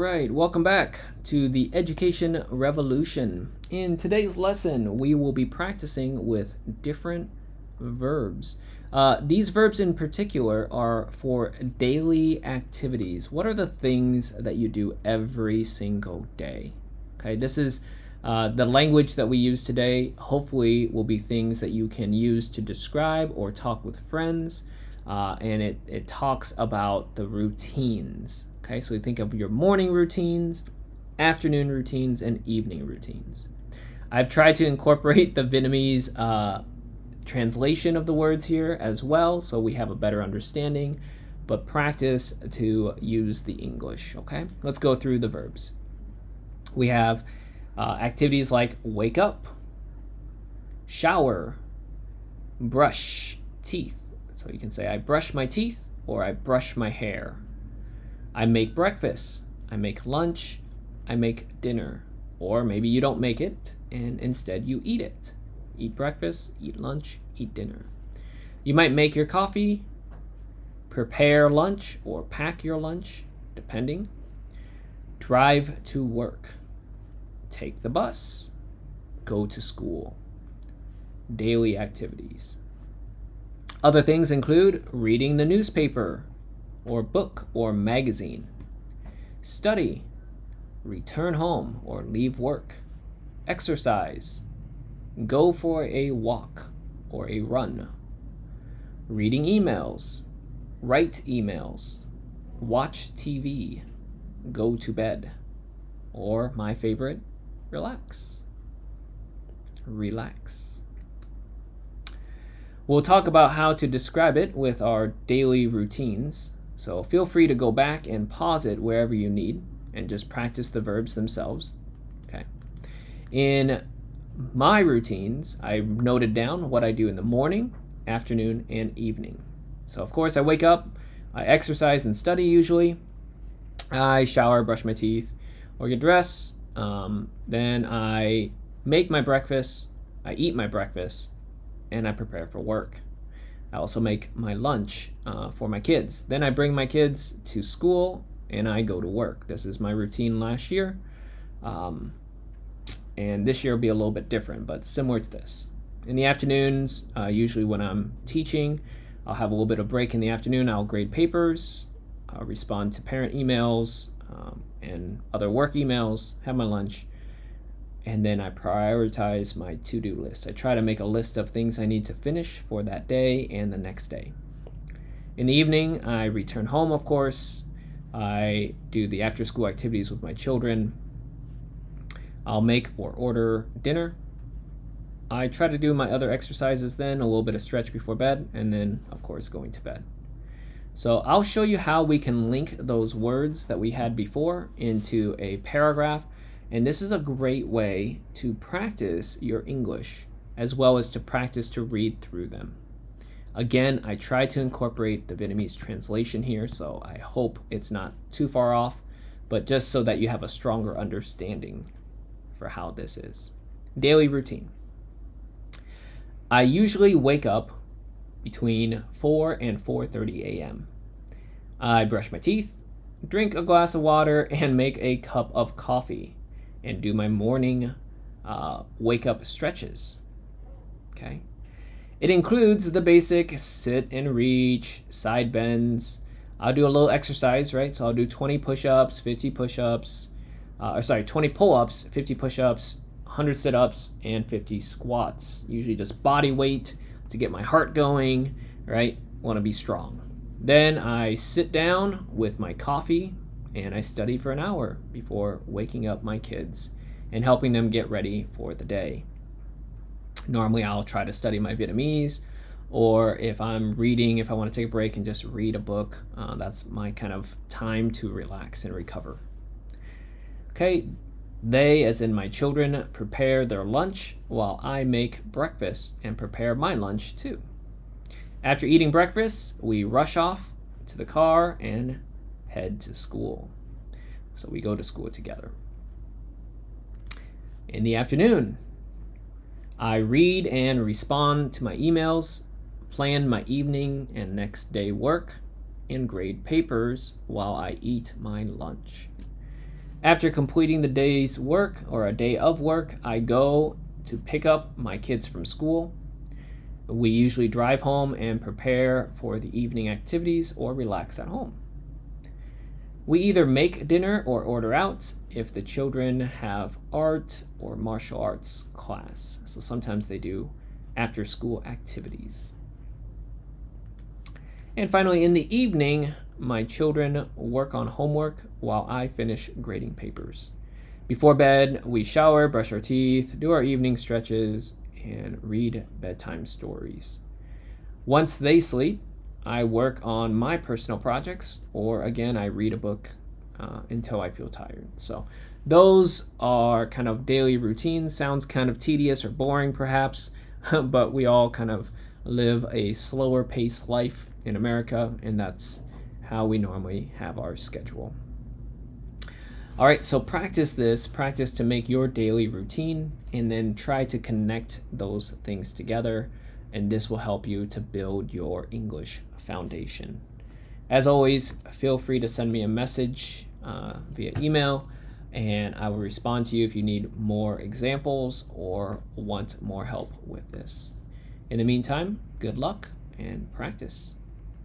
Right, welcome back to the Education Revolution. In today's lesson, we will be practicing with different verbs. These verbs in particular are for daily activities. What are the things that you do every single day? Okay, this is the language that we use today. Hopefully, will be things that you can use to describe or talk with friends. And it talks about the routines. Okay, so you think of your morning routines, afternoon routines, and evening routines. I've tried to incorporate the Vietnamese translation of the words here as well, so we have a better understanding, but practice to use the English. Okay, let's go through the verbs. We have activities like wake up, shower, brush teeth. So you can say, I brush my teeth, or I brush my hair. I make breakfast, I make lunch, I make dinner. Or maybe you don't make it, and instead you eat it. Eat breakfast, eat lunch, eat dinner. You might make your coffee, prepare lunch, or pack your lunch, depending. Drive to work. Take the bus. Go to school. Daily activities. Other things include reading the newspaper, or book, or magazine. Study, return home, or leave work. Exercise, go for a walk, or a run. Reading emails, write emails, watch TV, go to bed. Or my favorite, relax. Relax. We'll talk about how to describe it with our daily routines. So feel free to go back and pause it wherever you need and just practice the verbs themselves. Okay. In my routines, I noted down what I do in the morning, afternoon, and evening. So of course I wake up, I exercise and study usually. I shower, brush my teeth, or get dressed. Then I make my breakfast, I eat my breakfast, and I prepare for work. I also make my lunch for my kids. Then I bring my kids to school and I go to work. This is my routine last year. And this year will be a little bit different, but similar to this. In the afternoons, usually when I'm teaching, I'll have a little bit of break in the afternoon. I'll grade papers, I'll respond to parent emails and other work emails, have my lunch, and then I prioritize my to-do list. I try to make a list of things I need to finish for that day and the next day. In the evening, I return home, of course. I do the after-school activities with my children. I'll make or order dinner. I try to do my other exercises then, a little bit of stretch before bed, and then, of course, going to bed. So I'll show you how we can link those words that we had before into a paragraph. And this is a great way to practice your English, as well as to practice to read through them. Again, I tried to incorporate the Vietnamese translation here, so I hope it's not too far off, but just so that you have a stronger understanding for how this is. Daily routine. I usually wake up between 4 and 4:30 a.m. I brush my teeth, drink a glass of water, and make a cup of coffee, and do my morning wake up stretches. Okay. It includes the basic sit and reach, side bends. I'll do a little exercise, right? So I'll do 20 push-ups, 50 push-ups, 20 pull-ups, 50 push-ups, 100 sit-ups, and 50 squats. Usually just body weight to get my heart going, right? Want to be strong. Then I sit down with my coffee and I study for an hour before waking up my kids and helping them get ready for the day. Normally I'll try to study my Vietnamese, or if I'm reading, if I want to take a break and just read a book, that's my kind of time to relax and recover. Okay, they, as in my children, prepare their lunch while I make breakfast and prepare my lunch too. After eating breakfast, we rush off to the car and head to school. So we go to school together. In the afternoon, I read and respond to my emails, plan my evening and next day work, and grade papers while I eat my lunch. After completing the day's work or a day of work, I go to pick up my kids from school. We usually drive home and prepare for the evening activities or relax at home. We either make dinner or order out if the children have art or martial arts class. So sometimes they do after school activities. And finally, in the evening, my children work on homework while I finish grading papers. Before bed, we shower, brush our teeth, do our evening stretches, and read bedtime stories. Once they sleep, I work on my personal projects, or again, I read a book until I feel tired. So those are kind of daily routines. Sounds kind of tedious or boring perhaps, but we all kind of live a slower paced life in America, and that's how we normally have our schedule. All right, so practice to make your daily routine, and then try to connect those things together, and this will help you to build your English foundation. As always, feel free to send me a message via email, and I will respond to you if you need more examples or want more help with this. In the meantime, good luck and practice.